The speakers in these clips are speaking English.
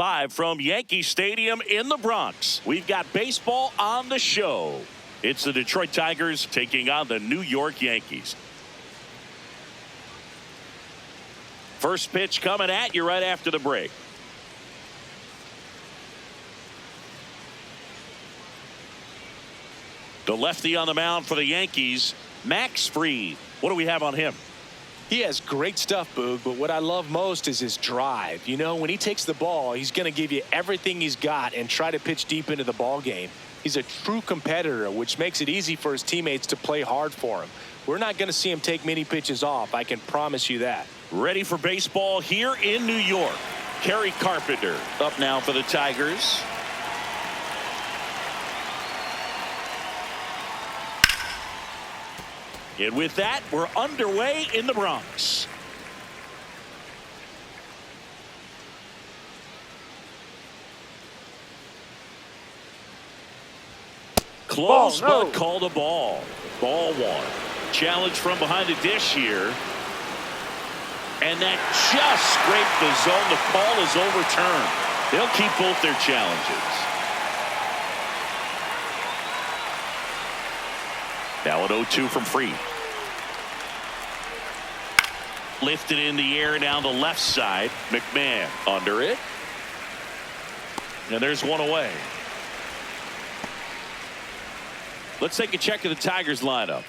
Live from Yankee Stadium in the Bronx, we've got baseball on the show. It's the Detroit Tigers taking on the New York Yankees. First pitch coming at you right after the break. The lefty on the mound for the Yankees, Max Fried. What do we have on him? He has great stuff, Boog, but what I love most is his drive. You know, when he takes the ball, he's going to give you everything he's got and try to pitch deep into the ball game. He's a true competitor, which makes it easy for his teammates to play hard for him. We're not going to see him take many pitches off, I can promise you that. Ready for baseball here in New York. Kerry Carpenter up now for the Tigers. And with that, we're underway in the Bronx. Close, but called a ball. Ball one. Challenge from behind the dish here. And that just scraped the zone. The call is overturned. They'll keep both their challenges. Now an 0-2 from Fried. Lifted in the air down the left side. McMahon under it. And there's one away. Let's take a check of the Tigers lineup.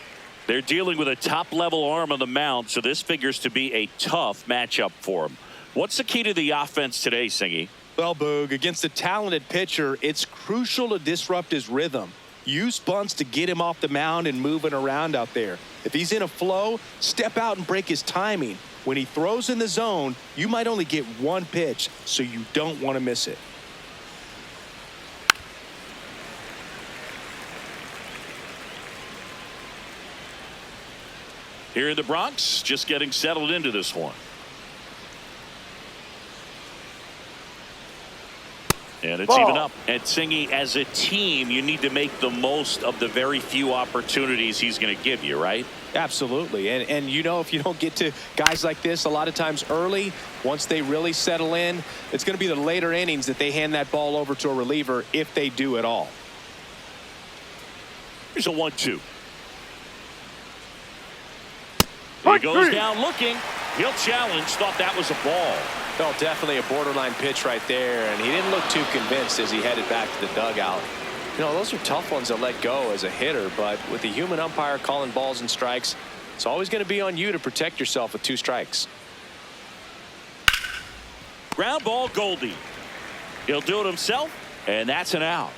They're dealing with a top-level arm on the mound, so this figures to be a tough matchup for them. What's the key to the offense today, Singy? Well, Boog, against a talented pitcher, it's crucial to disrupt his rhythm. Use bunts to get him off the mound and moving around out there. If he's in a flow, step out and break his timing. When he throws in the zone, you might only get one pitch, so you don't want to miss it. Here in the Bronx, just getting settled into this one. And it's even up. And Singy, as a team, you need to make the most of the very few opportunities he's going to give you, right? Absolutely. And you know, if you don't get to guys like this a lot of times early, once they really settle in, it's going to be the later innings that they hand that ball over to a reliever, if they do at all. Here's a 1-2. He goes down looking. He'll challenge. Thought that was a ball. No, definitely a borderline pitch right there, and he didn't look too convinced as he headed back to the dugout. You know, those are tough ones to let go as a hitter, but with the human umpire calling balls and strikes, it's always going to be on you to protect yourself with 2 strikes. Ground ball, Goldie. He'll do it himself, and that's an out.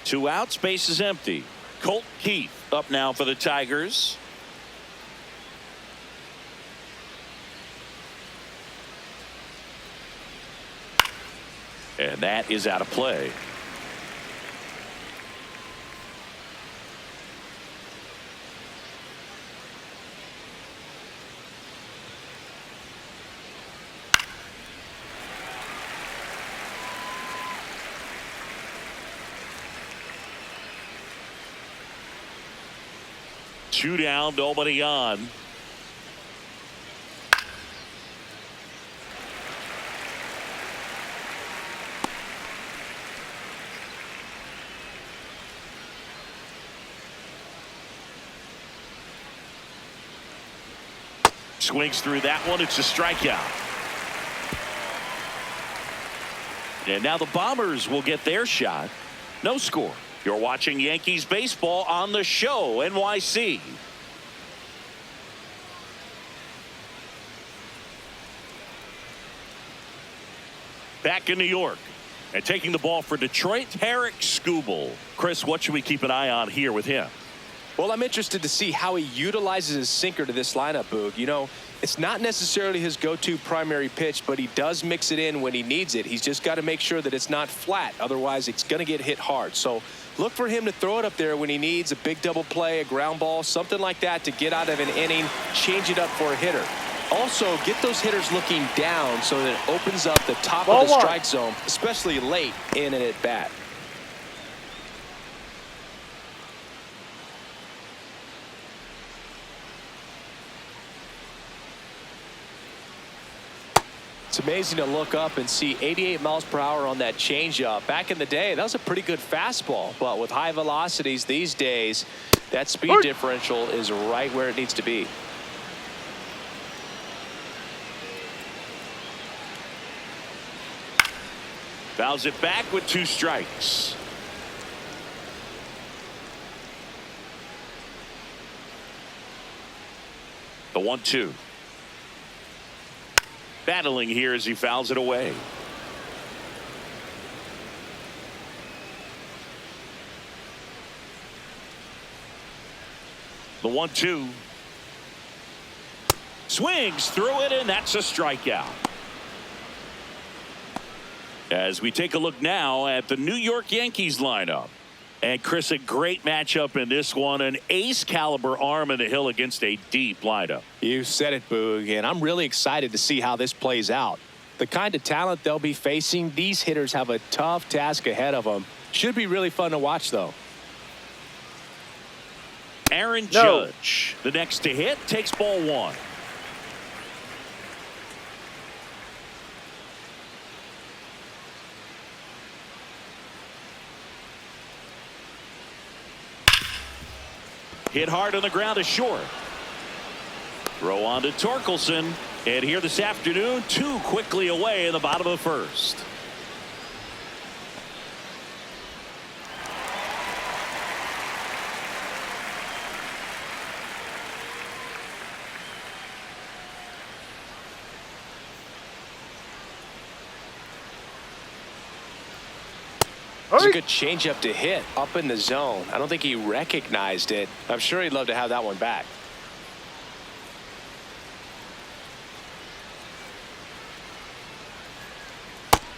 Two outs, base is empty. Colt Keith up now for the Tigers. And that is out of play. Two down, nobody on. Swings through that one. It's a strikeout. And now the Bombers will get their shot. No score. You're watching Yankees baseball on the show, NYC. Back in New York. And taking the ball for Detroit, Tarik Skubal. Chris, what should we keep an eye on here with him? Well, I'm interested to see how he utilizes his sinker to this lineup, Boog. You know, it's not necessarily his go-to primary pitch, but he does mix it in when he needs it. He's just got to make sure that it's not flat. Otherwise, it's going to get hit hard. So look for him to throw it up there when he needs a big double play, a ground ball, something like that to get out of an inning, change it up for a hitter. Also, get those hitters looking down so that it opens up the top of the strike zone, especially late in an at-bat. It's amazing to look up and see 88 miles per hour on that changeup. Back in the day, that was a pretty good fastball. But with high velocities these days, that speed differential is right where it needs to be. Fouls it back with 2 strikes. The 1-2. Battling here as he fouls it away. The 1-2. Swings through it, and that's a strikeout. As we take a look now at the New York Yankees lineup. And Chris, a great matchup in this one. An ace caliber arm in the hill against a deep lineup. You said it, Boog, and I'm really excited to see how this plays out. The kind of talent they'll be facing, these hitters have a tough task ahead of them. Should be really fun to watch, though. Aaron Judge, the next to hit, takes ball 1. Hit hard on the ground is short. Throw on to Torkelson. And here this afternoon, 2 quickly away in the bottom of the 1st. It's a good changeup to hit up in the zone. I don't think he recognized it. I'm sure he'd love to have that one back.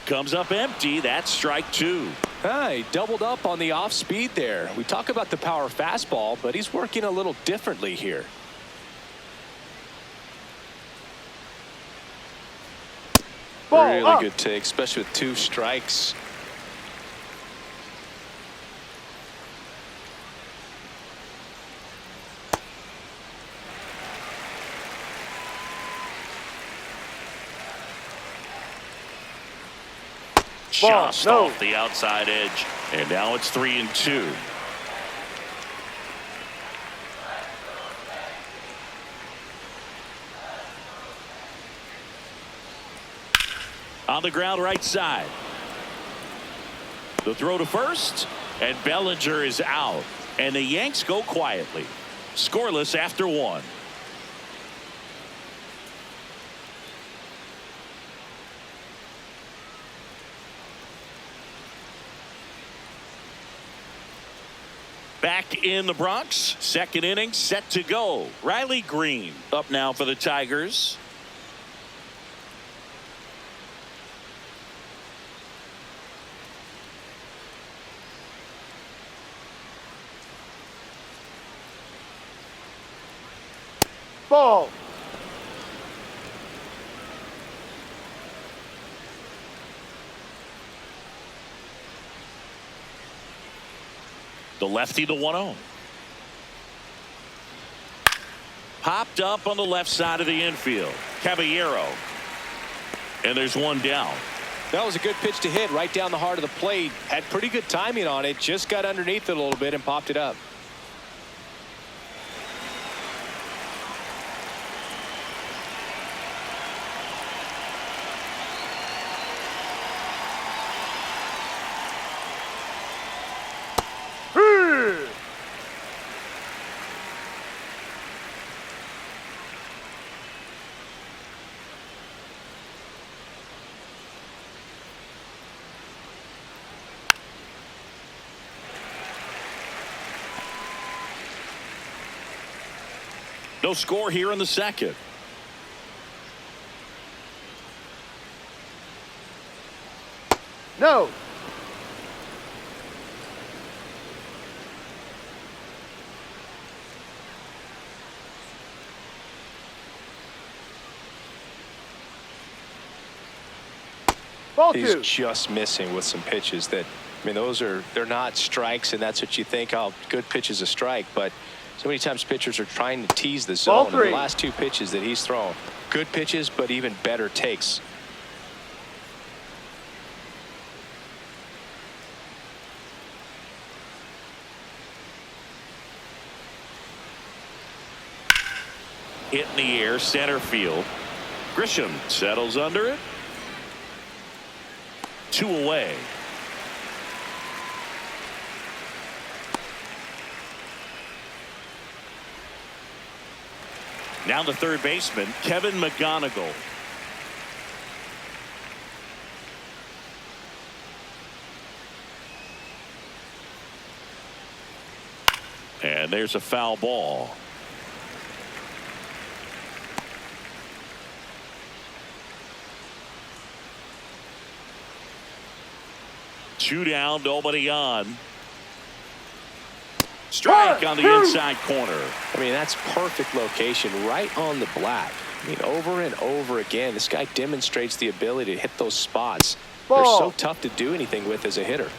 Comes up empty. That's strike 2. He doubled up on the off speed there. We talk about the power fastball, but he's working a little differently here. Really good take, especially with 2 strikes. Just off the outside edge. And now it's 3-2. On the ground right side. The throw to first. And Bellinger is out. And the Yanks go quietly. Scoreless after 1. Back in the Bronx, 2nd inning set to go. Riley Green up now for the Tigers. Ball. The lefty, the 1-0. Popped up on the left side of the infield. Caballero. And there's 1 down. That was a good pitch to hit right down the heart of the plate. Had pretty good timing on it. Just got underneath it a little bit and popped it up. No score here in the 2nd. No. Ball 2. He's just missing with some pitches that, I mean, they're not strikes, and that's what you think, oh, good pitch is a strike, but so many times pitchers are trying to tease the zone. Ball 3. The last 2 pitches that he's thrown, good pitches, but even better takes. hit in the air, center field. Grisham settles under it. 2 away. Now the third baseman, Kevin McGonigal. And there's a foul ball. Two down, nobody on. Strike on the inside corner. I mean, that's perfect location, right on the black. I mean, over and over again, this guy demonstrates the ability to hit those spots. They're so tough to do anything with as a hitter.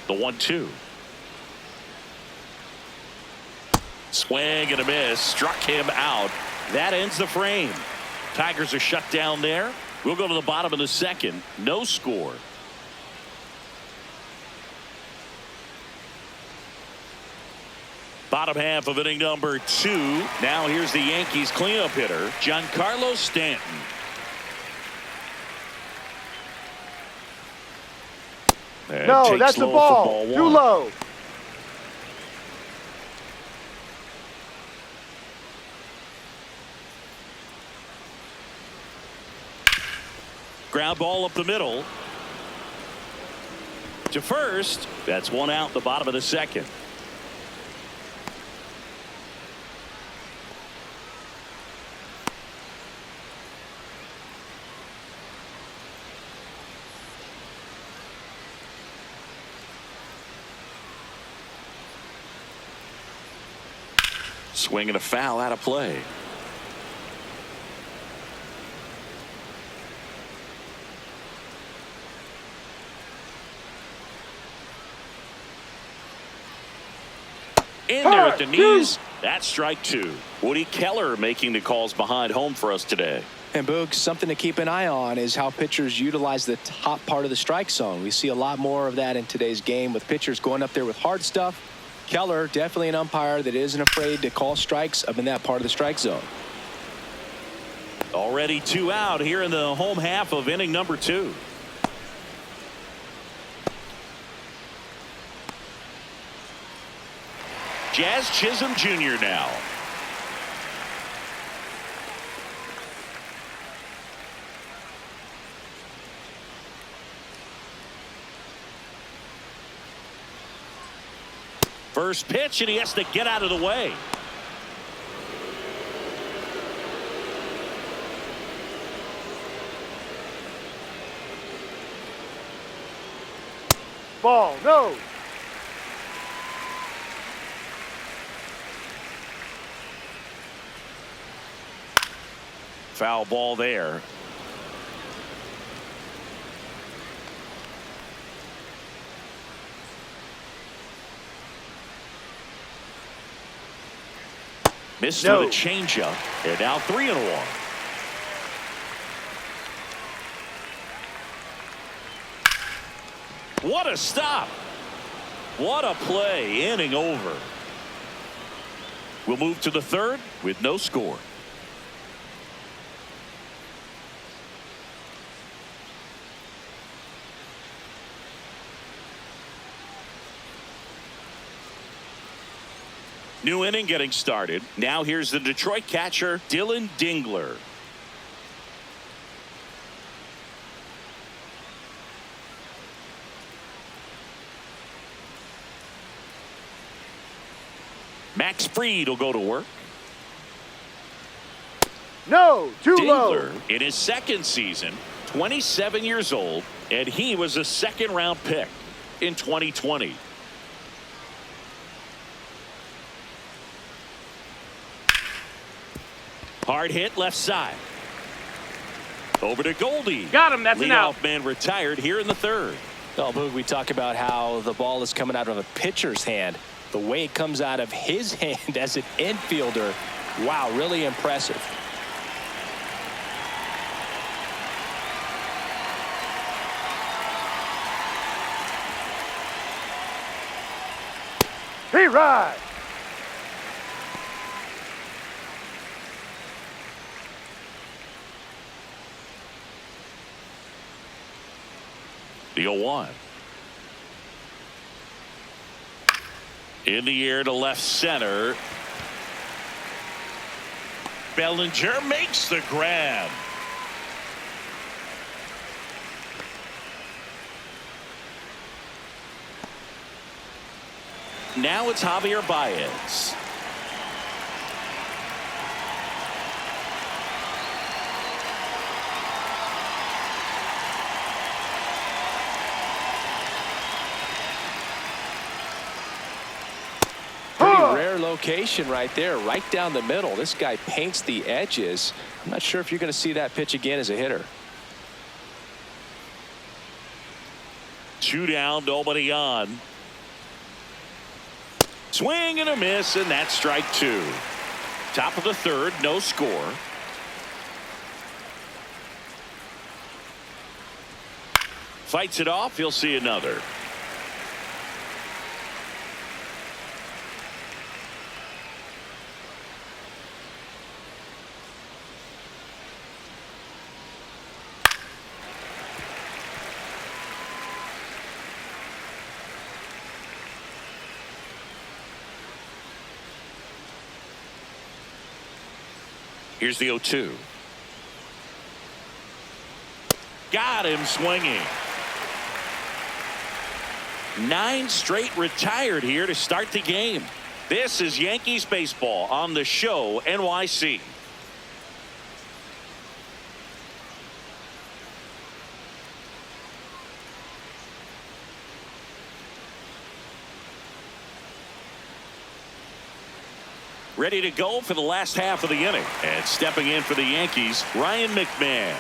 The 1-2. Swing and a miss. Struck him out. That ends the frame. Tigers are shut down there. We'll go to the bottom of the second. No score. Bottom half of inning number 2. Now here's the Yankees cleanup hitter, Giancarlo Stanton. No, that's the ball. Too low. Ground ball up the middle. To first. That's one out, the bottom of the second. Swing and a foul out of play. In there at the knees. That's strike 2. Woody Keller making the calls behind home for us today. And Boog, something to keep an eye on is how pitchers utilize the top part of the strike zone. We see a lot more of that in today's game with pitchers going up there with hard stuff. Keller, definitely an umpire that isn't afraid to call strikes up in that part of the strike zone. Already 2 out here in the home half of inning number 2. Jazz Chisholm Jr. now. First pitch, and he has to get out of the way. Ball, no. Foul ball there. Missed with a changeup. They're now 3-1. What a stop. What a play. Inning over. We'll move to the third with no score. New inning getting started. Now here's the Detroit catcher, Dylan Dingler. Max Fried will go to work. No, too low. Dingler in his second season, 27 years old, and he was a second-round pick in 2020. Hard hit left side. Over to Goldie. Got him. That's an out. Leadoff man retired here in the third. Oh, Boog, we talk about how the ball is coming out of a pitcher's hand. The way it comes out of his hand as an infielder. Wow, really impressive. He ride. The 0-1. In the air to left center. Bellinger makes the grab. Now it's Javier Baez. Rare location right there, right down the middle. This guy paints the edges. I'm not sure if you're going to see that pitch again as a hitter. 2 down, nobody on. Swing and a miss, and that's strike 2. Top of the 3rd, no score. Fights it off, he'll see another. Here's the 0-2. Got him swinging. 9 straight retired here to start the game. This is Yankees baseball on the show NYC. Ready to go for the last half of the inning. And stepping in for the Yankees, Ryan McMahon.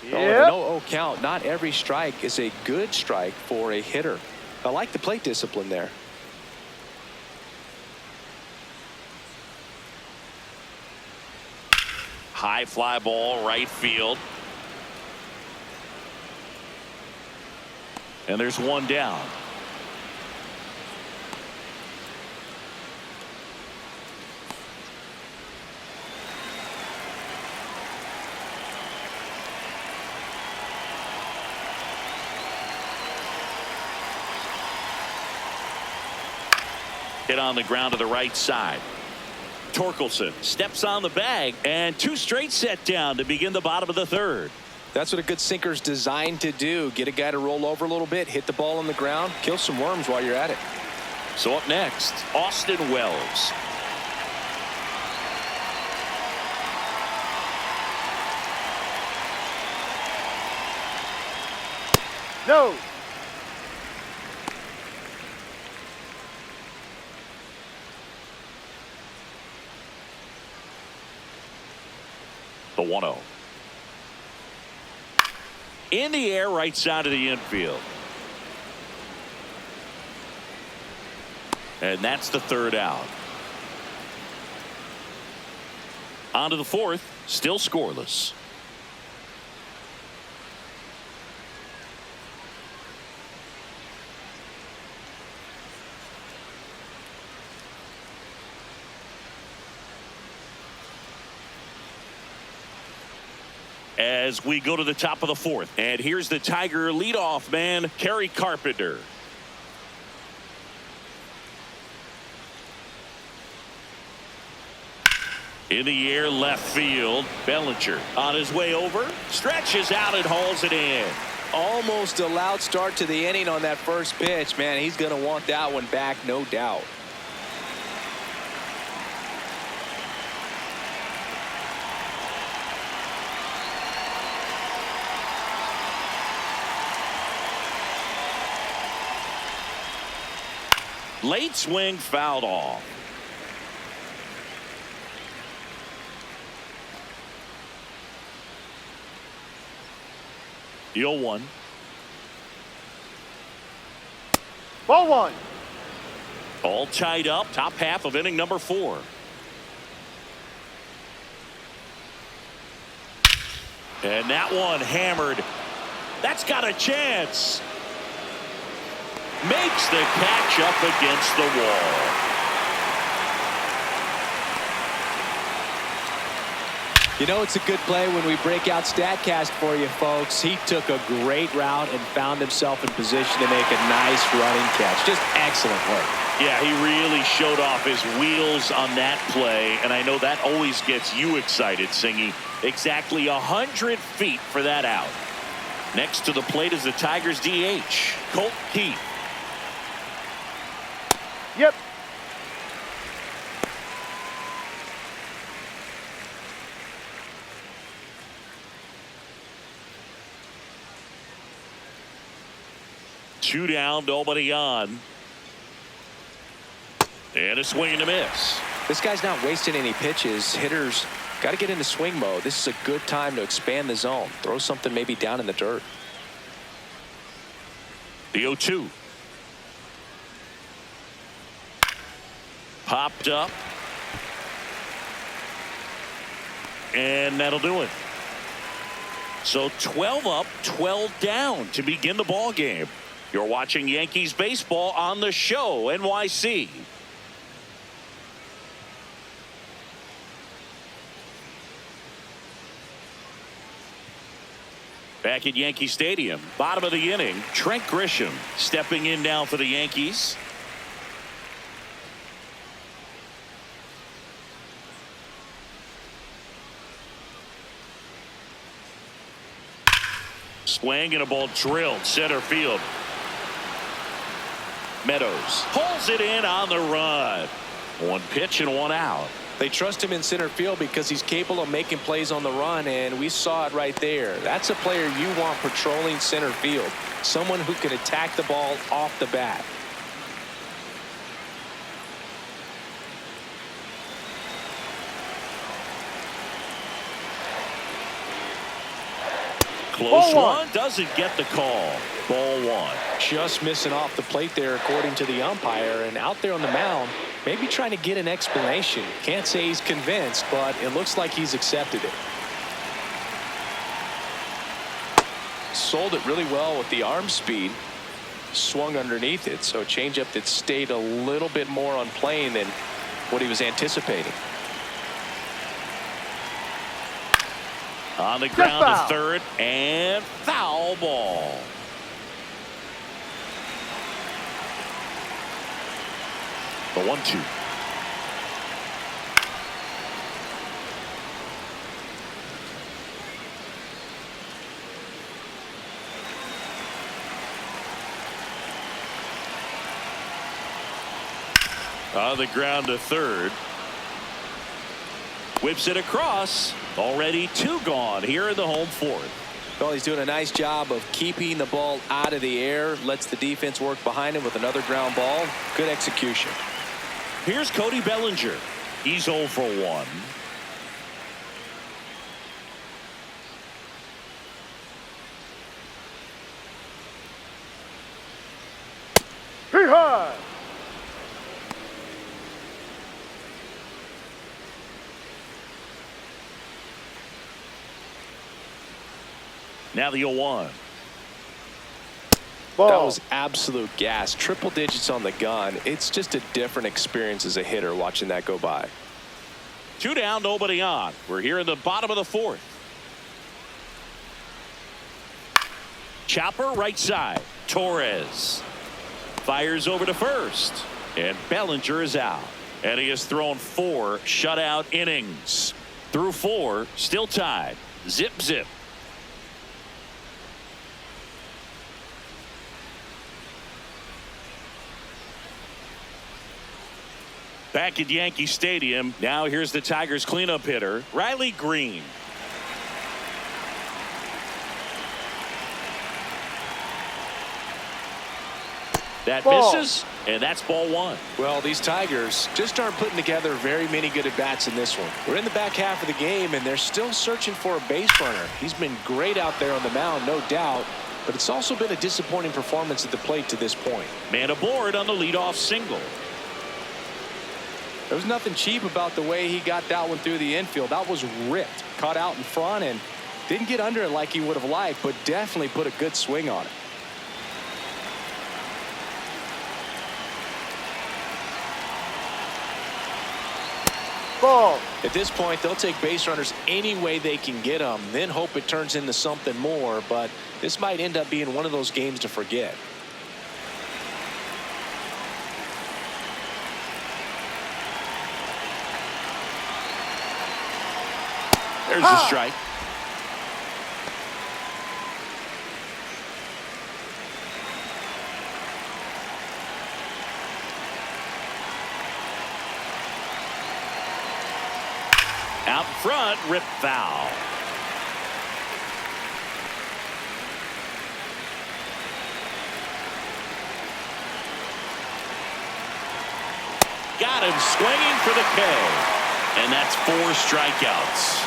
Yep. No count. Not every strike is a good strike for a hitter. I like the plate discipline there. High fly ball, right field. And there's 1 down. Hit on the ground to the right side. Torkelson steps on the bag, and 2 straight set down to begin the bottom of the 3rd. That's what a good sinker's designed to do. Get a guy to roll over a little bit, hit the ball on the ground, kill some worms while you're at it. So up next, Austin Wells. No. The 1-0. In the air, right side of the infield. And that's the 3rd out. On to the 4th, still scoreless. As we go to the top of the 4th. And here's the Tiger leadoff man, Kerry Carpenter. In the air, left field. Bellinger on his way over. Stretches out and hauls it in. Almost a loud start to the inning on that first pitch. Man, he's going to want that one back, no doubt. Late swing fouled off. The 0-1. Ball 1. All tied up. Top half of inning number 4. And that one hammered. That's got a chance. Makes the catch up against the wall. You know, it's a good play when we break out StatCast for you, folks. He took a great route and found himself in position to make a nice running catch. Just excellent work. Yeah, he really showed off his wheels on that play, and I know that always gets you excited, Singy. Exactly 100 feet for that out. Next to the plate is the Tigers DH, Colt Keith. Yep. Two down, nobody on. And a swing and a miss. This guy's not wasting any pitches. Hitters got to get into swing mode. This is a good time to expand the zone. Throw something maybe down in the dirt. The 0-2. Popped up. And that'll do it. So 12 up, 12 down to begin the ball game. You're watching Yankees baseball on the show, NYC. Back at Yankee Stadium, bottom of the inning, Trent Grisham stepping in now for the Yankees. Swing and a ball drilled center field. Meadows pulls it in on the run. One pitch and one out. They trust him in center field because he's capable of making plays on the run, and we saw it right there. That's a player you want patrolling center field. Someone who can attack the ball off the bat. Close one, doesn't get the call. Ball one. Just missing off the plate there according to the umpire, and out there on the mound maybe trying to get an explanation. Can't say he's convinced, but it looks like he's accepted it. Sold it really well with the arm speed. Swung underneath it, so a changeup that stayed a little bit more on plane than what he was anticipating. On the ground to third, and foul ball. The 1-2. On the ground to third. Whips it across. Already two gone here in the home fourth. Well, he's doing a nice job of keeping the ball out of the air. Lets the defense work behind him with another ground ball. Good execution. Here's Cody Bellinger. He's 0 for 1. Hee-haw! Now the 0-1. That was absolute gas. Triple digits on the gun. It's just a different experience as a hitter watching that go by. Two down, nobody on. We're here in the bottom of the fourth. Chopper right side. Torres fires over to first, and Bellinger is out. And he has thrown 4 shutout innings. Through 4, still tied. Zip, zip. Back at Yankee Stadium, now here's the Tigers cleanup hitter, Riley Green. That misses, and that's ball 1. Well, these Tigers just aren't putting together very many good at-bats in this one. We're in the back half of the game, and they're still searching for a base runner. He's been great out there on the mound, no doubt, but it's also been a disappointing performance at the plate to this point. Man aboard on the leadoff single. There was nothing cheap about the way he got that one through the infield. That was ripped. Caught out in front and didn't get under it like he would have liked, but definitely put a good swing on it. Ball. At this point, they'll take base runners any way they can get them, then hope it turns into something more. But this might end up being one of those games to forget. There's a strike. Out front, rip foul. Got him swinging for the K. And that's 4 strikeouts.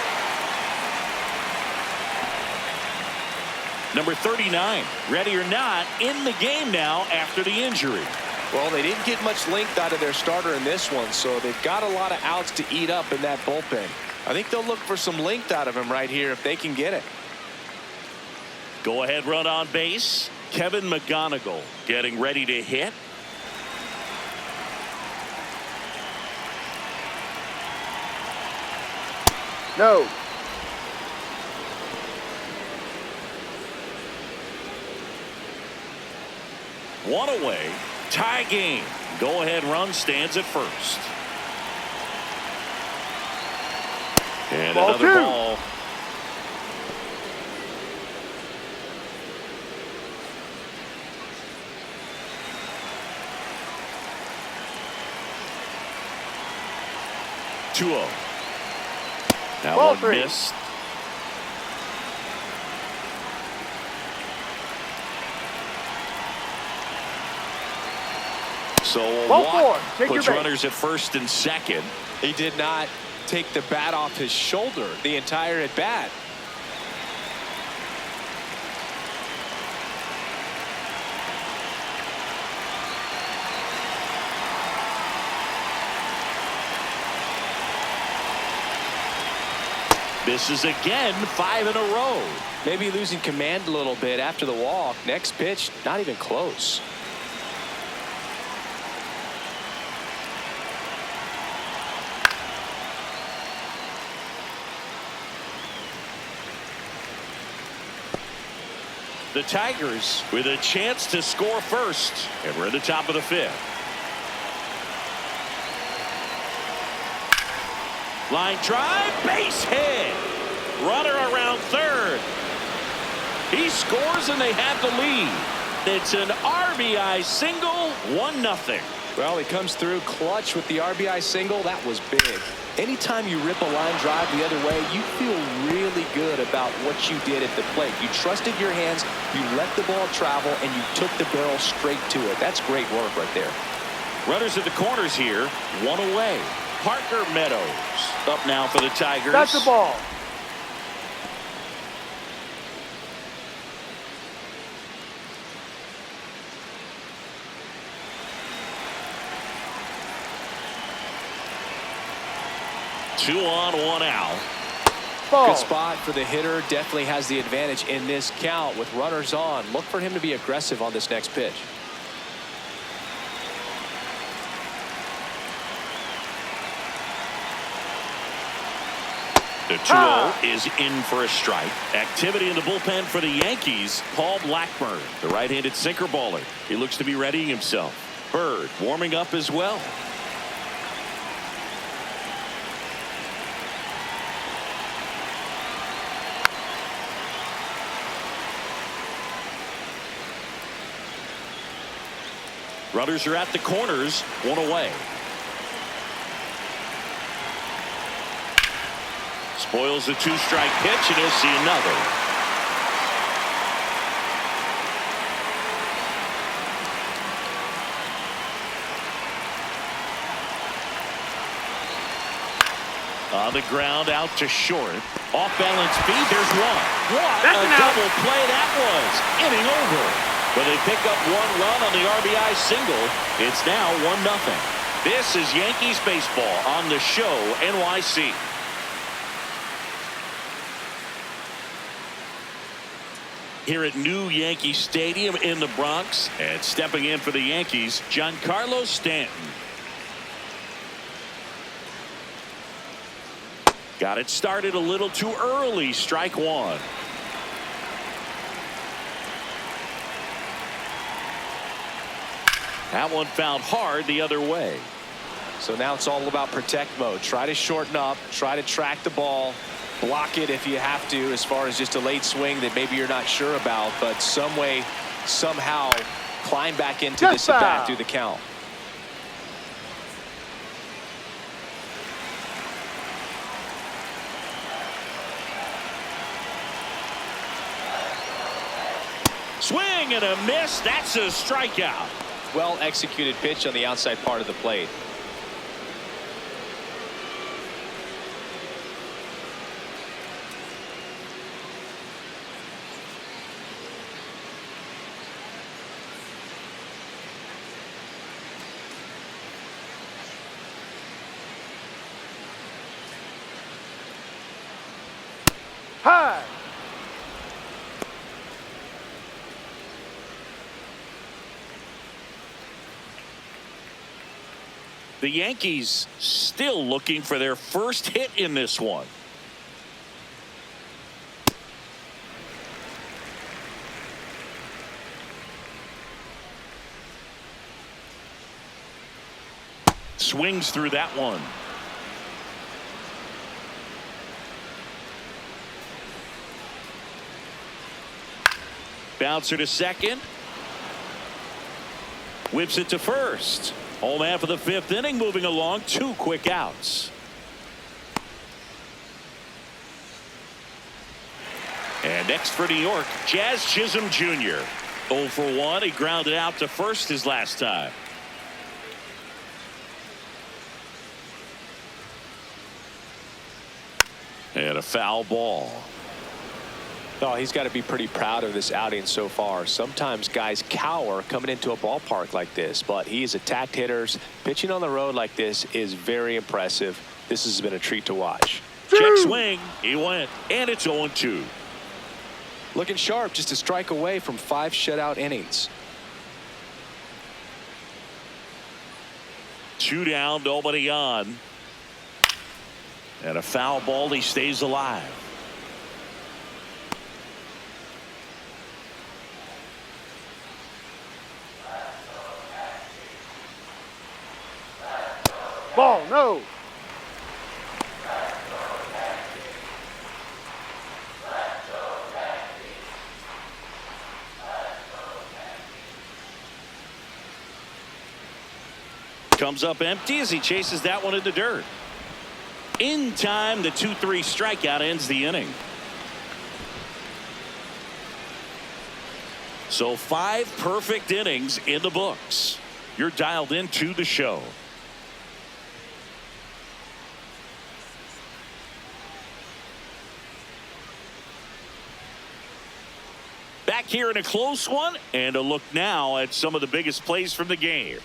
Number 39, ready or not, in the game now after the injury. Well, they didn't get much length out of their starter in this one, so they've got a lot of outs to eat up in that bullpen. I think they'll look for some length out of him right here if they can get it. Go ahead run on base. Kevin McGonigal getting ready to hit. No. One away. Tie game. Go ahead run stands at first. And Ball another 2. ball. Two-0. That Ball one 3. missed. So a Ball walk 4. Take your puts base. runners at first and second. He did not take the bat off his shoulder the entire at bat. This is again 5 in a row. Maybe losing command a little bit after the walk. Next pitch, not even close. The Tigers with a chance to score first, and we're at the top of the 5th. Line drive, base hit. Runner around third. He scores and they have the lead. It's an RBI single, 1-0. Well, he comes through clutch with the RBI single. That was big. Anytime you rip a line drive the other way, you feel really good about what you did at the plate. You trusted your hands, you let the ball travel, and you took the barrel straight to it. That's great work right there. Runners at the corners here, 1 away. Parker Meadows up now for the Tigers. That's the ball. Two on, 1 out. Ball. Good spot for the hitter. Definitely has the advantage in this count with runners on. Look for him to be aggressive on this next pitch. The 2-0 is in for a strike. Activity in the bullpen for the Yankees. Paul Blackburn, the right-handed sinker baller. He looks to be readying himself. Bird warming up as well. Runners are at the corners, 1 away. Spoils the 2-strike pitch, and he'll see another. On the ground, out to short. Off balance feed, there's one. What a double play that was. Inning over. But they pick up 1 run on the RBI single. It's now 1-0. This is Yankees baseball on the Show NYC. Here at New Yankee Stadium in the Bronx, and stepping in for the Yankees, Giancarlo Stanton. Got it started a little too early. Strike one. That one fouled hard the other way. So now it's all about protect mode. Try to shorten up, try to track the ball, block it if you have to, as far as just a late swing that maybe you're not sure about, but some way, somehow climb back into this at bat through the count. Swing and a miss. That's a strikeout. Well executed pitch on the outside part of the plate. High. The Yankees still looking for their first hit in this one. Swings through that one. Bouncer to second. Whips it to first. Home half of the fifth inning, moving along. 2 quick outs. And next for New York, Jazz Chisholm Jr. 0 for 1. He grounded out to first his last time. And a foul ball. Oh, he's got to be pretty proud of this outing so far. Sometimes guys cower coming into a ballpark like this, but he's attacked hitters. Pitching on the road like this is very impressive. This has been a treat to watch. Check swing. He went, and it's 0-2. Looking sharp, just a strike away from 5 shutout innings. 2 down, nobody on. And a foul ball. He stays alive. Ball, no. Comes up empty as he chases that one in the dirt. In time, the 2-3 strikeout ends the inning. So 5 perfect innings in the books. You're dialed into the show. Back here in a close one, and a look now at some of the biggest plays from the game.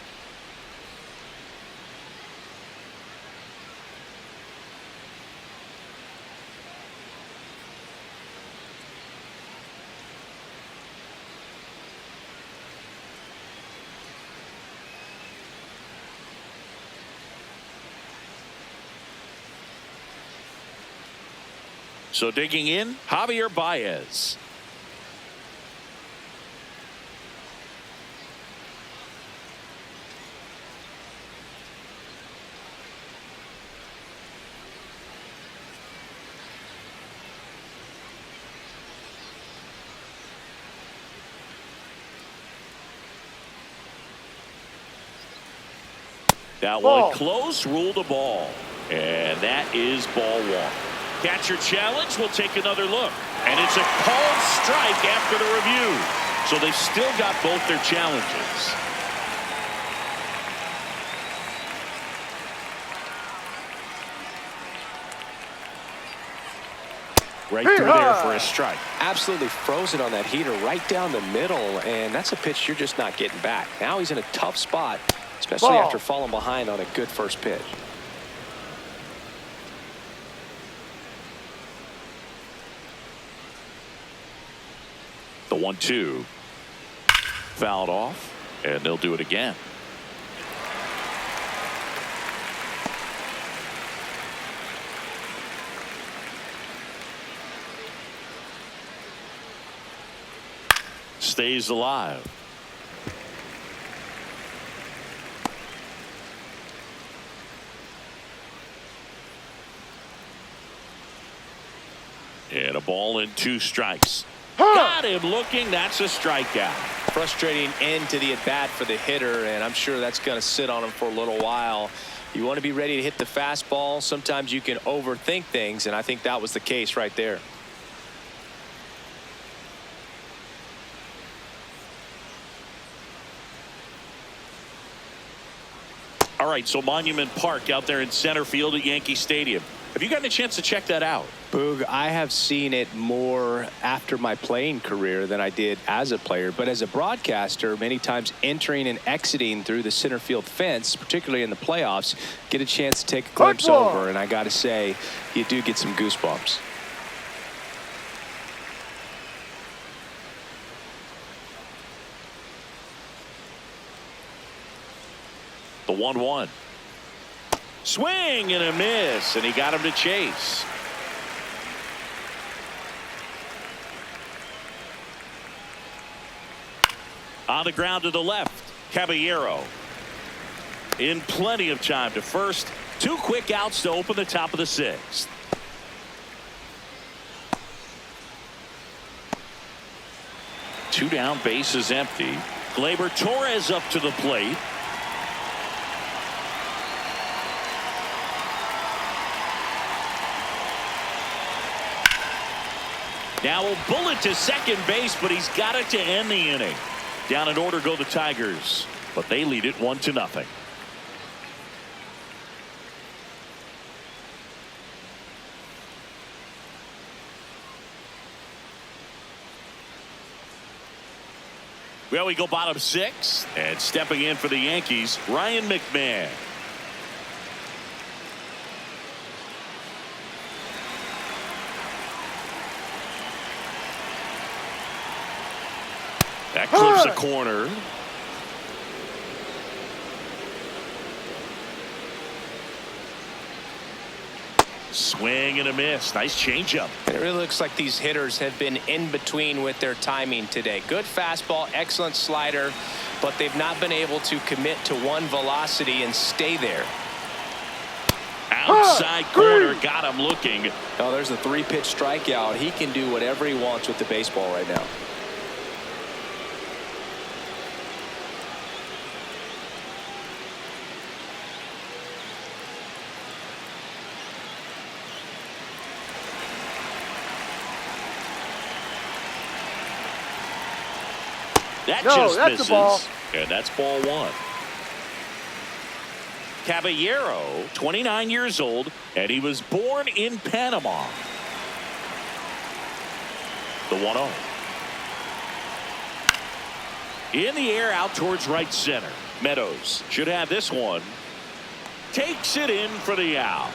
So digging in, Javier Baez. That one close, ruled a ball. And that is ball 1. Catcher challenge. We'll take another look. And it's a called strike after the review. So they've still got both their challenges. Right through there for a strike. Absolutely frozen on that heater right down the middle, and that's a pitch you're just not getting back. Now he's in a tough spot, especially after falling behind on a good first pitch. The 1-2 fouled off, and they'll do it again. stays alive. And a ball and 2 strikes. Got him looking. That's a strikeout. Frustrating end to the at-bat for the hitter, and I'm sure that's going to sit on him for a little while. You want to be ready to hit the fastball. Sometimes you can overthink things, and I think that was the case right there. All right, so Monument Park out there in center field at Yankee Stadium. Have you gotten a chance to check that out? Boog, I have seen it more after my playing career than I did as a player. But as a broadcaster, many times entering and exiting through the center field fence, particularly in the playoffs, get a chance to take a glimpse over. And I got to say, you do get some goosebumps. The 1-1. Swing and a miss, and he got him to chase. On the ground to the left, Caballero. In plenty of time to first. 2 quick outs to open the top of the 6th. Two down, bases empty. Gleyber Torres up to the plate. Now a bullet to second base, but he's got it to end the inning. Down in order go the Tigers, but they lead it 1-0. Well, we go bottom 6, and stepping in for the Yankees, Ryan McMahon. That clips a corner. Swing and a miss. Nice changeup. It really looks like these hitters have been in between with their timing today. Good fastball, excellent slider, but they've not been able to commit to one velocity and stay there. Outside corner, got him looking. Oh, there's a 3-pitch strikeout. He can do whatever he wants with the baseball right now. That no, just that's misses. The ball. And that's ball 1. Caballero, 29 years old, and he was born in Panama. The 1-0. In the air out towards right center. Meadows should have this one. Takes it in for the out.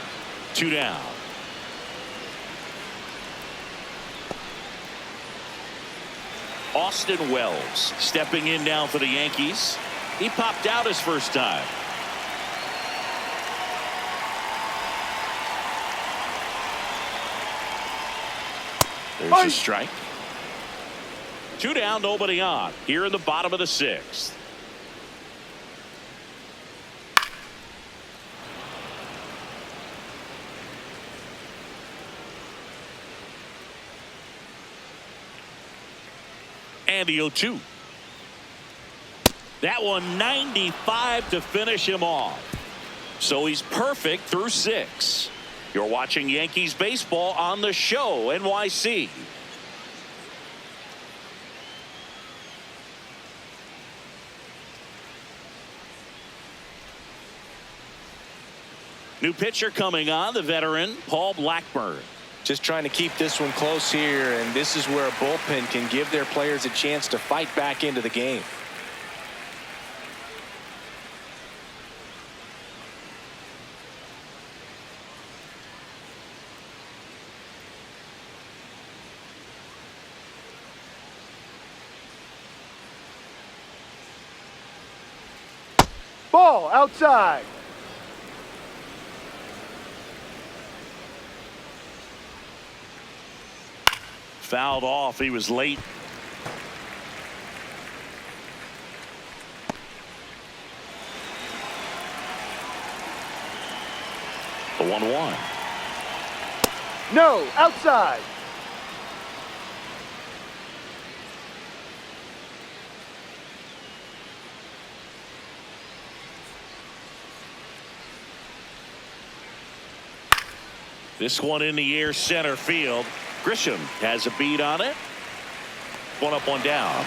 2 down. Austin Wells stepping in now for the Yankees. He popped out his first time. There's a strike. 2 down, nobody on. Here in the bottom of the 6th. And the 0-2. That one 95 to finish him off. So he's perfect through 6. You're watching Yankees baseball on the show, NYC. New pitcher coming on, the veteran Paul Blackburn. Just trying to keep this one close here, and this is where a bullpen can give their players a chance to fight back into the game. Ball outside. Fouled off. He was late. 1-1. No, outside. This one in the air, center field. Grisham has a beat on it. One up, one down.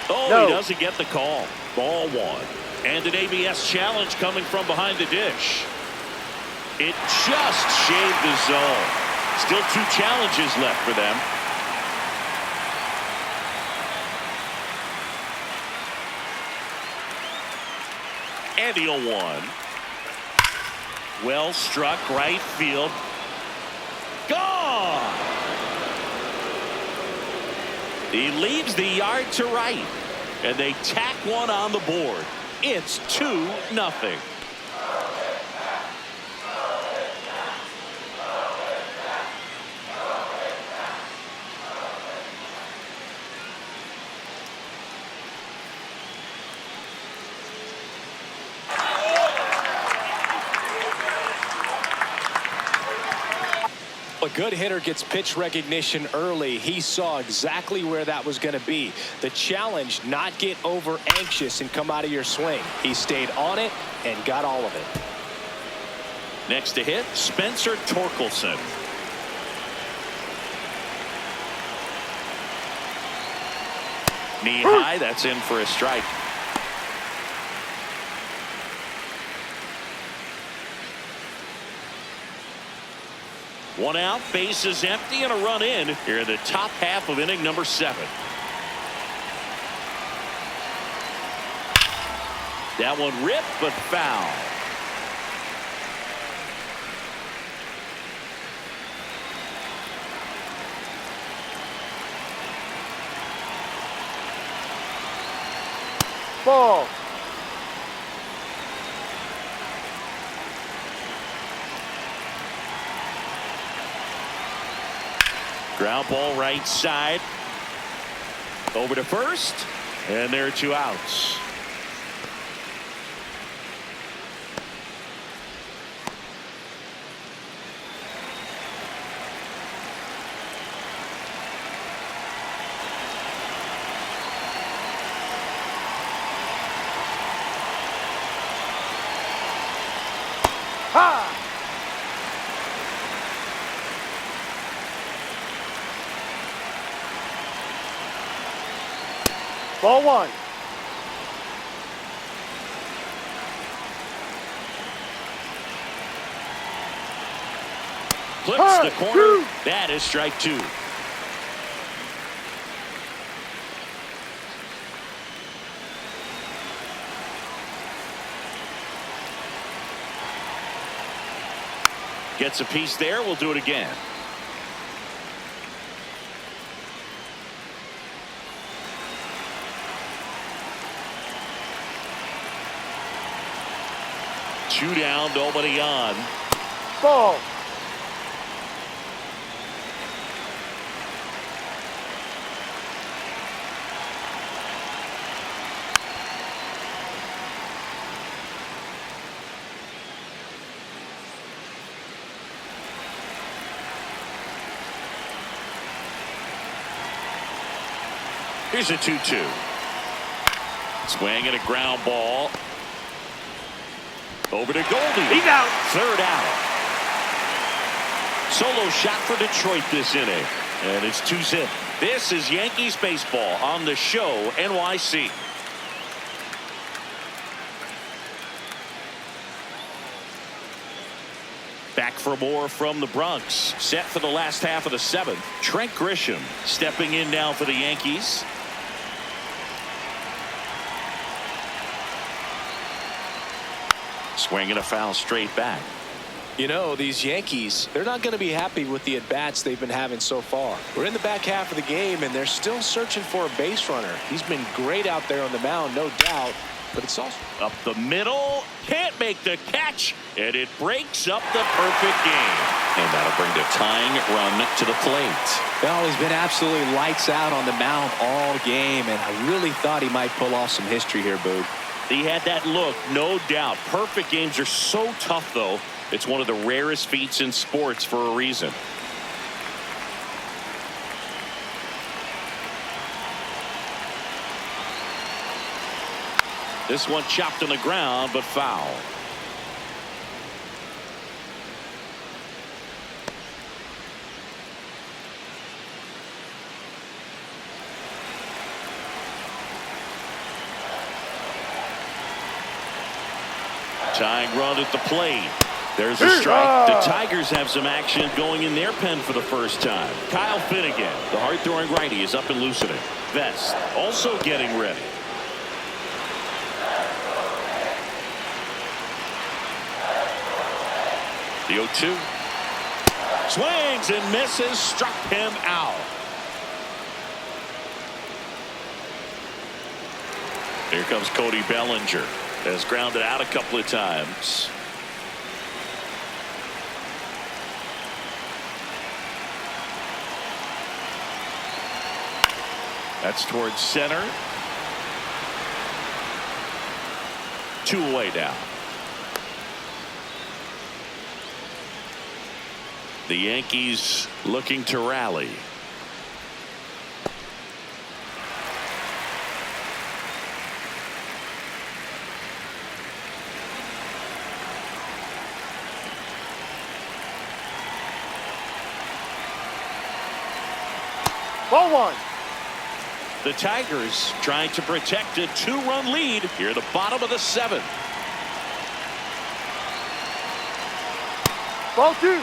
Oh, no. He doesn't get the call. Ball one. And an ABS challenge coming from behind the dish. It just shaved the zone. Still 2 challenges left for them. And the 0-1. Well struck, right field. Gone! He leaves the yard to right. And they tack one on the board. It's 2-0. A good hitter gets pitch recognition early. He saw exactly where that was going to be. The challenge, not get over anxious and come out of your swing. He stayed on it and got all of it. Next to hit, Spencer Torkelson. Knee high, that's in for a strike. One out, bases empty, and a run in here in the top half of inning number 7. That one ripped, but foul. Ball. Ground ball right side. Over to first. And there are 2 outs. Ha! Ball 1. Clips the corner. That is strike 2. Gets a piece there. We'll do it again. Two down, nobody on. Ball. Here's a 2-2. Swing and a ground ball. Over to Goldie. He's out. 3rd out. Solo shot for Detroit this inning. And it's 2-zip. This is Yankees baseball on the show NYC. Back for more from the Bronx. Set for the last half of the 7th. Trent Grisham stepping in now for the Yankees. Swinging a foul straight back. You know, these Yankees, they're not going to be happy with the at-bats they've been having so far. We're in the back half of the game, and they're still searching for a base runner. He's been great out there on the mound, no doubt, but it's also up the middle. Can't make the catch, and it breaks up the perfect game. And that'll bring the tying run to the plate. Well, he's been absolutely lights out on the mound all game, and I really thought he might pull off some history here, Boog. He had that look, no doubt. Perfect games are so tough, though. It's one of the rarest feats in sports for a reason. This one chopped on the ground, but foul. Tying run at the plate. There's a strike. The Tigers have some action going in their pen for the first time. Kyle Finnegan, the hard-throwing righty, is up and loosening. Vest also getting ready. The 0-2. Swings and misses. Struck him out. Here comes Cody Bellinger. Has grounded out a couple of times. That's towards center. 2 away now. The Yankees looking to rally. Ball 1. The Tigers trying to protect a 2-run lead here at the bottom of the 7th. Ball 2.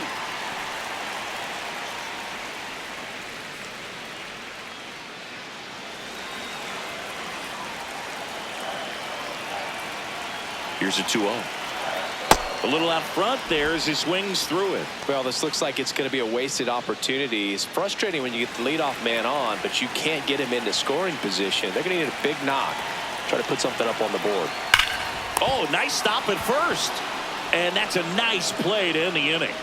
Here's a 2-0. A little out front there as he swings through it. Well, this looks like it's going to be a wasted opportunity. It's frustrating when you get the leadoff man on, but you can't get him into scoring position. They're going to need a big knock. Try to put something up on the board. Oh, nice stop at first. And that's a nice play to end the inning.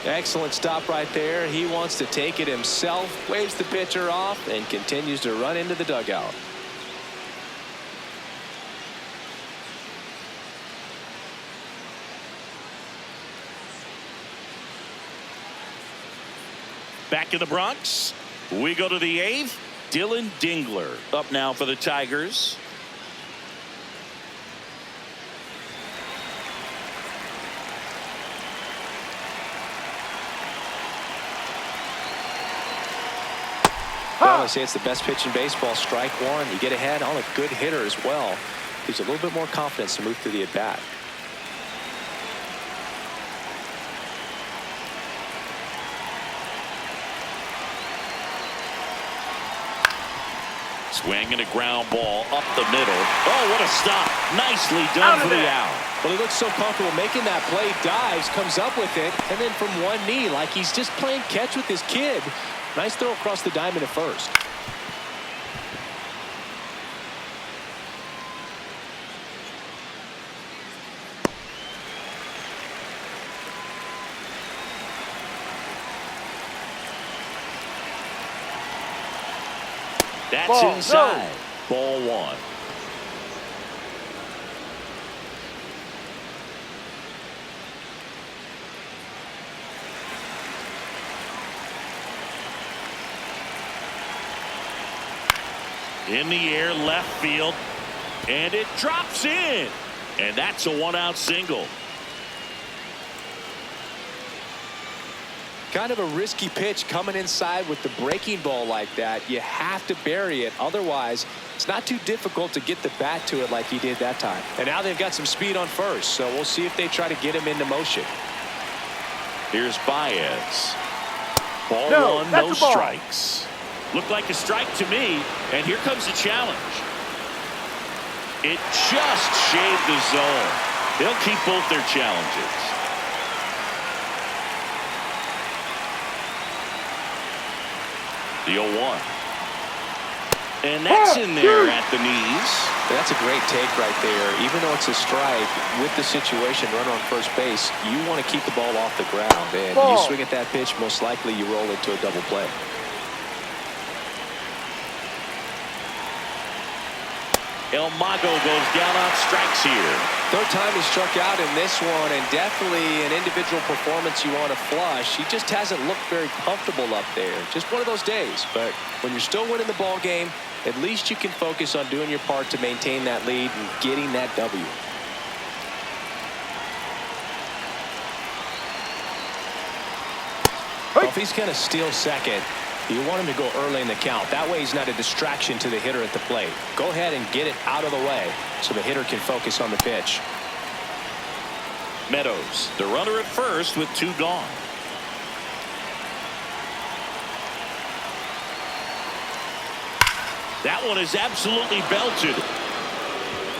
Excellent stop right there. He wants to take it himself, waves the pitcher off, and continues to run into the dugout. Back in the Bronx, we go to the 8th. Dylan Dingler up now for the Tigers. Well, I say it's the best pitch in baseball. Strike one. You get ahead on a good hitter as well. Gives you a little bit more confidence to move through the at-bat. Swing and a ground ball up the middle. Oh, what a stop. Nicely done for the out. Well, he looks so comfortable making that play. Dives, comes up with it, and then from one knee, like he's just playing catch with his kid. Nice throw across the diamond at first. That's Ball, inside. no. Ball 1. In the air, left field, and it drops in, and that's a 1-out single. Kind of a risky pitch coming inside with the breaking ball like that. You have to bury it. Otherwise, it's not too difficult to get the bat to it like he did that time. And now they've got some speed on first, so we'll see if they try to get him into motion. Here's Baez. Ball No, 1, that's no a ball. strikes. Looked like a strike to me, and here comes the challenge. It just shaved the zone. They'll keep both their challenges. The 0-1. And that's in there at the knees. That's a great take right there. Even though it's a strike, with the situation, runner on first base, you want to keep the ball off the ground. And you swing at that pitch, most likely you roll into a double play. El Mago goes down on strikes here. Third time he struck out in this one, and definitely an individual performance you want to flush. He just hasn't looked very comfortable up there. Just one of those days. But when you're still winning the ball game, at least you can focus on doing your part to maintain that lead and getting that W. Well, if he's going to steal second, you want him to go early in the count. That way he's not a distraction to the hitter at the plate. Go ahead and get it out of the way so the hitter can focus on the pitch. Meadows, the runner at first with 2 gone. That one is absolutely belted.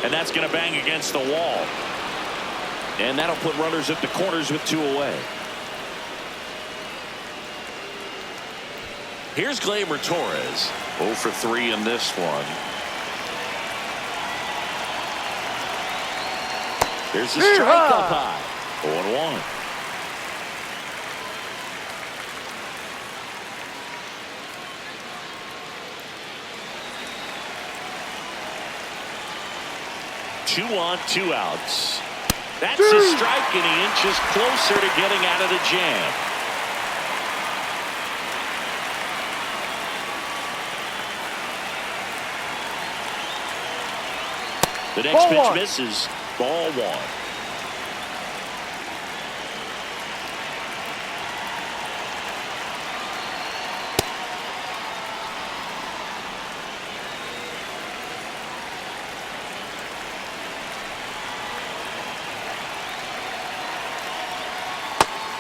And that's going to bang against the wall. And that'll put runners at the corners with 2 away. Here's Gleyber Torres. 0 for 3 in this one. Here's the strike up high. 0-1. Two on, 2 outs. That's a strike, and he inches closer to getting out of the jam. The next pitch misses. Ball 1.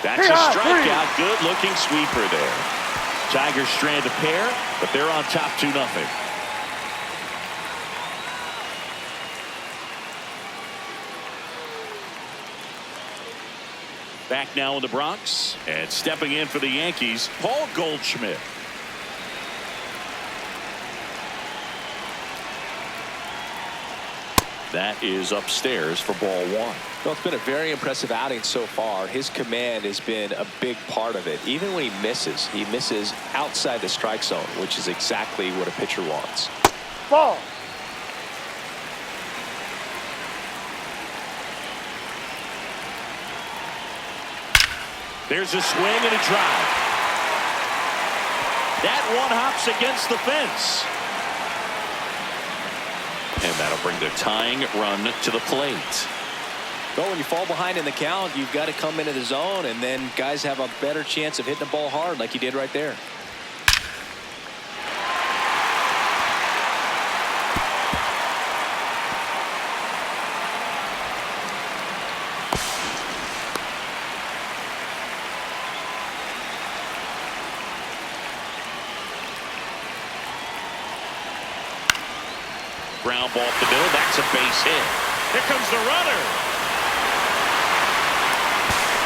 That's a strikeout. Good looking sweeper there. Tigers strand a pair, but they're on top 2-0. Back now in the Bronx, and stepping in for the Yankees, Paul Goldschmidt. That is upstairs for ball 1. Well, it's been a very impressive outing so far. His command has been a big part of it. Even when he misses outside the strike zone, which is exactly what a pitcher wants. Ball. There's a swing and a drive. That one hops against the fence. And that'll bring the tying run to the plate. Well, when you fall behind in the count, you've got to come into the zone, and then guys have a better chance of hitting the ball hard like you did right there. Ground ball up the middle. That's a base hit. Here comes the runner.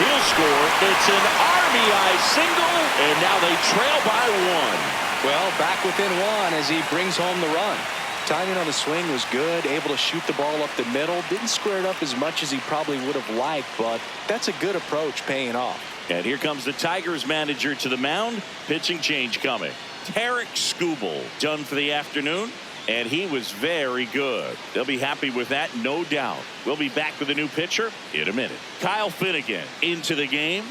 He'll score. It's an RBI single, and now they trail by 1. Well, back within 1 as he brings home the run. Timing on the swing was good, able to shoot the ball up the middle. Didn't square it up as much as he probably would have liked, but that's a good approach, paying off. And here comes the Tigers manager to the mound. Pitching change coming. Tarek Skubal done for the afternoon. And he was very good. They'll be happy with that, no doubt. We'll be back with a new pitcher in a minute. Kyle Finnegan into the game.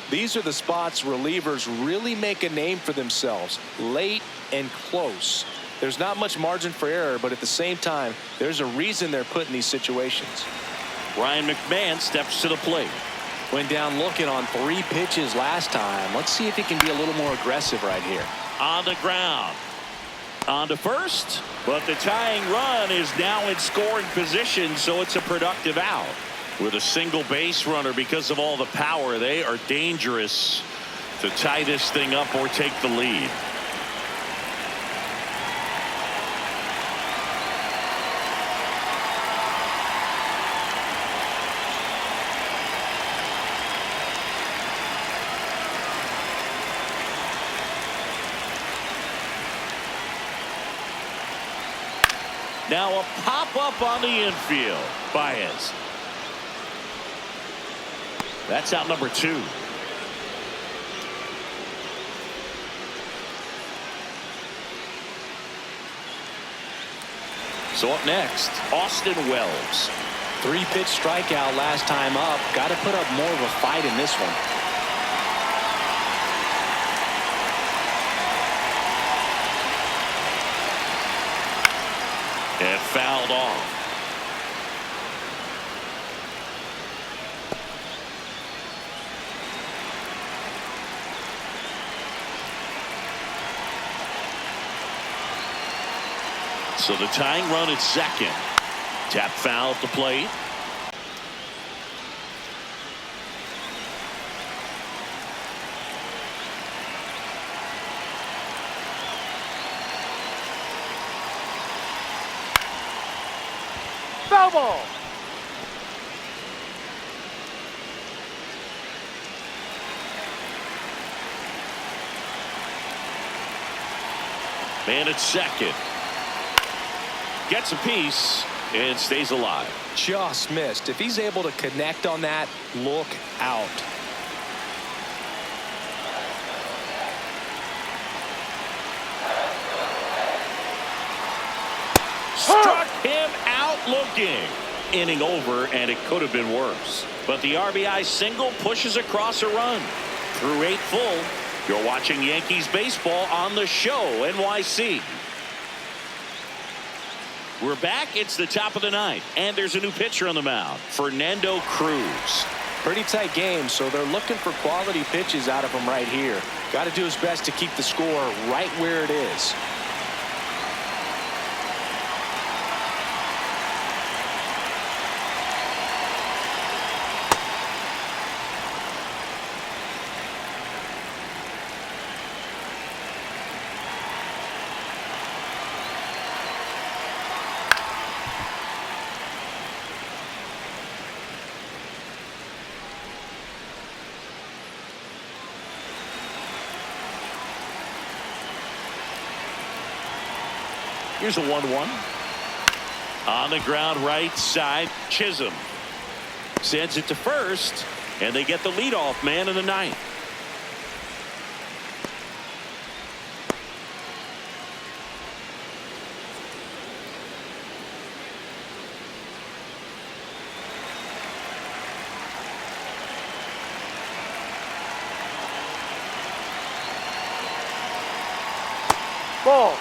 These are the spots relievers really make a name for themselves. Late and close. There's not much margin for error, but at the same time, there's a reason they're put in these situations. Ryan McMahon steps to the plate. Went down looking on 3 pitches last time. Let's see if he can be a little more aggressive right here. On the ground. On to first, but the tying run is now in scoring position, so it's a productive out. With a single base runner, because of all the power, they are dangerous to tie this thing up or take the lead. Now a pop-up on the infield. Baez. That's out number 2. So up next, Austin Wells. 3-pitch strikeout last time up. Got to put up more of a fight in this one. And fouled off. So the tying run at second. Tap foul at the plate. Foul ball. Man at second. Gets a piece and stays alive. Just missed. If he's able to connect on that, look out. Struck him out looking. Inning over, and it could have been worse. But the RBI single pushes across a run. Through 8 full, you're watching Yankees baseball on the show, NYC. We're back. It's the top of the 9th, and there's a new pitcher on the mound, Fernando Cruz. Pretty tight game, so they're looking for quality pitches out of him right here. Got to do his best to keep the score right where it is. Here's a 1-1. On the ground right side, Chisholm sends it to first, and they get the leadoff man in the 9th. Ball.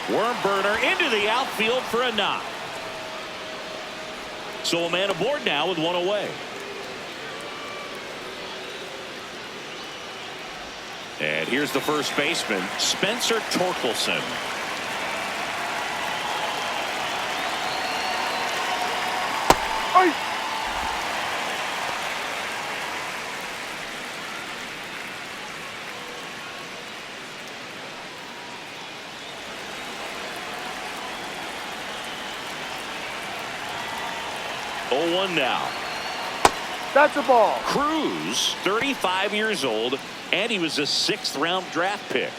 Worm burner into the outfield for a knock. So a man aboard now with 1 away. And here's the first baseman, Spencer Torkelson. Ay. Oh, 1 now. That's a ball. Cruz, 35 years old, and he was a 6th-round draft pick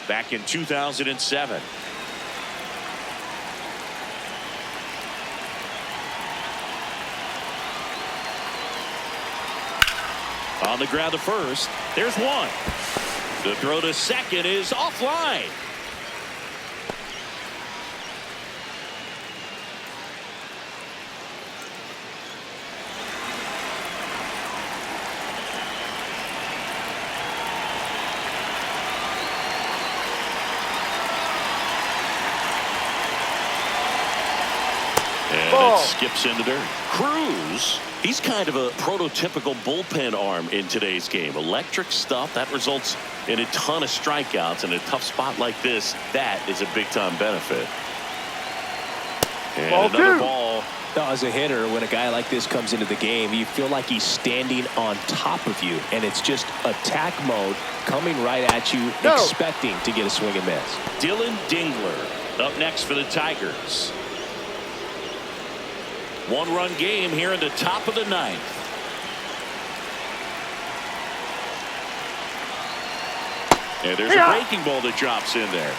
back in 2007. On the ground to first, there's 1. The throw to second is offline. And it skips into dirt. Cruz, he's kind of a prototypical bullpen arm in today's game. Electric stuff that results in a ton of strikeouts. In a tough spot like this, that is a big-time benefit. And Ball another 2. ball. As a hitter, when a guy like this comes into the game, you feel like he's standing on top of you, and it's just attack mode coming right at you, expecting to get a swing and miss. Dylan Dingler up next for the Tigers. One-run game here in the top of the ninth. And there's a breaking ball that drops in there.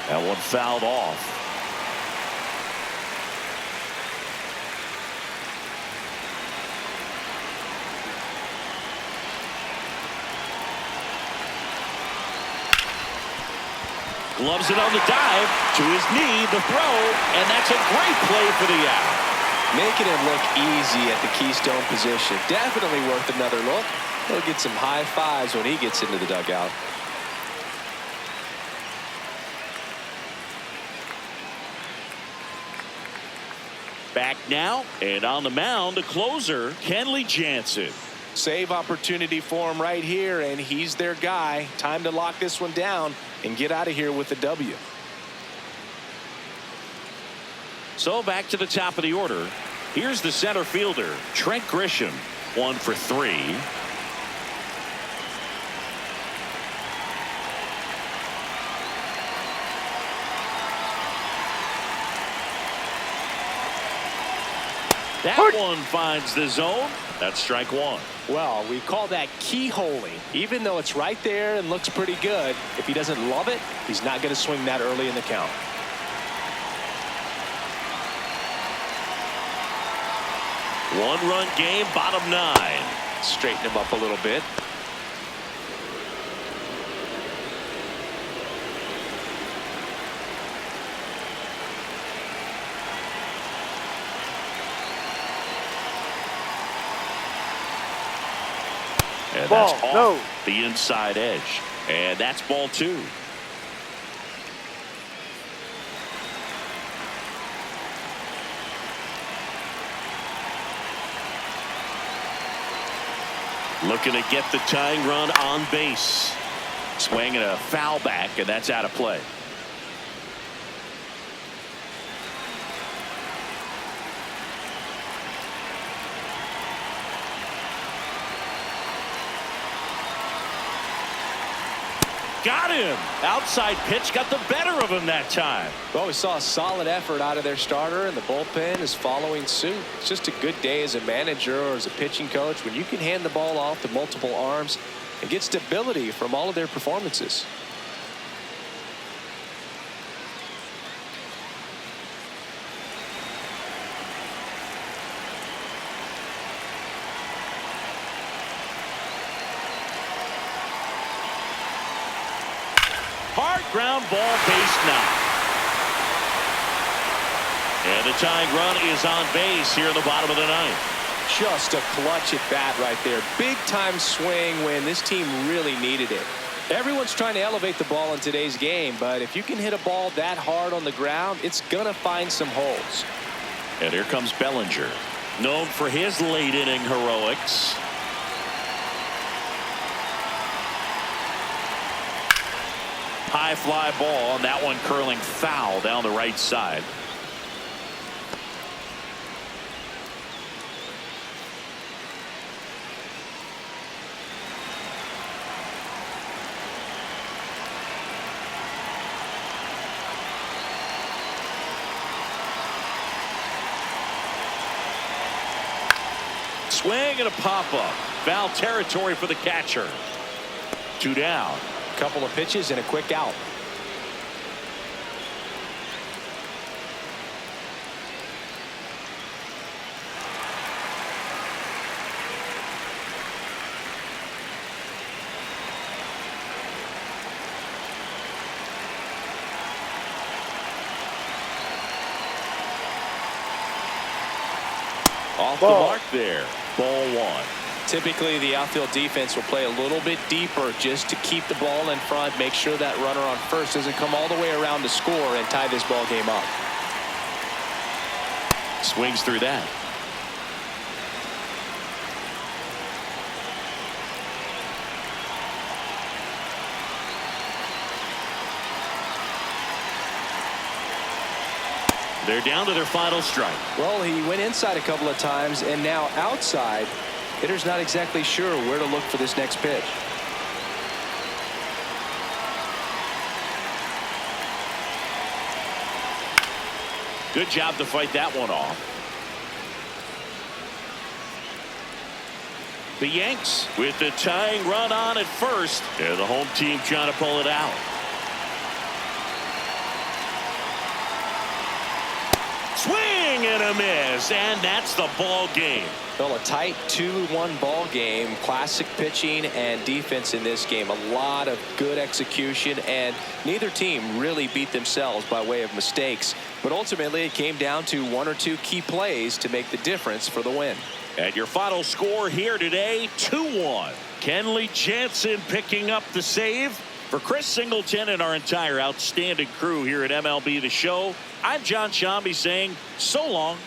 That one fouled off. Gloves it on the dive, to his knee, the throw, and that's a great play for the out. Making him look easy at the keystone position. Definitely worth another look. He'll get some high fives when he gets into the dugout. Back now, and on the mound, the closer, Kenley Jansen. Save opportunity for him right here, and he's their guy. Time to lock this one down and get out of here with a W. So back to the top of the order. Here's the center fielder, Trent Grisham, 1 for 3. That one finds the zone. That's strike 1. Well, we call that keyholing. Even though it's right there and looks pretty good, if he doesn't love it, he's not going to swing that early in the count. One-run game, bottom 9. Straighten him up a little bit. And that's off the inside edge. And that's ball 2. Looking to get the tying run on base. Swinging a foul back, and that's out of play. Got him. Outside pitch got the better of him that time. Well, we saw a solid effort out of their starter, and the bullpen is following suit. It's just a good day as a manager or as a pitching coach when you can hand the ball off to multiple arms and get stability from all of their performances. Hard ground ball, base knock. And the tying run is on base here in the bottom of the ninth. Just a clutch at bat right there. Big time swing when this team really needed it. Everyone's trying to elevate the ball in today's game, but if you can hit a ball that hard on the ground, it's gonna find some holes. And here comes Bellinger, known for his late inning heroics. High fly ball, and that one curling foul down the right side. Swing and a pop-up. Foul territory for the catcher. 2 down. Couple of pitches and a quick out. Off the mark there. Ball 1. Typically, the outfield defense will play a little bit deeper just to keep the ball in front, make sure that runner on first doesn't come all the way around to score and tie this ball game up. Swings through that. They're down to their final strike. Well, he went inside a couple of times, and now outside. Hitter's not exactly sure where to look for this next pitch. Good job to fight that one off. The Yanks with the tying run on at first, and the home team trying to pull it out. Swing and a miss, and that's the ball game. Well, a tight 2-1 ball game. Classic pitching and defense in this game. A lot of good execution, and neither team really beat themselves by way of mistakes. But ultimately, it came down to 1 or 2 key plays to make the difference for the win. And your final score here today, 2-1. Kenley Jansen picking up the save. For Chris Singleton and our entire outstanding crew here at MLB The Show, I'm John Shambi saying so long.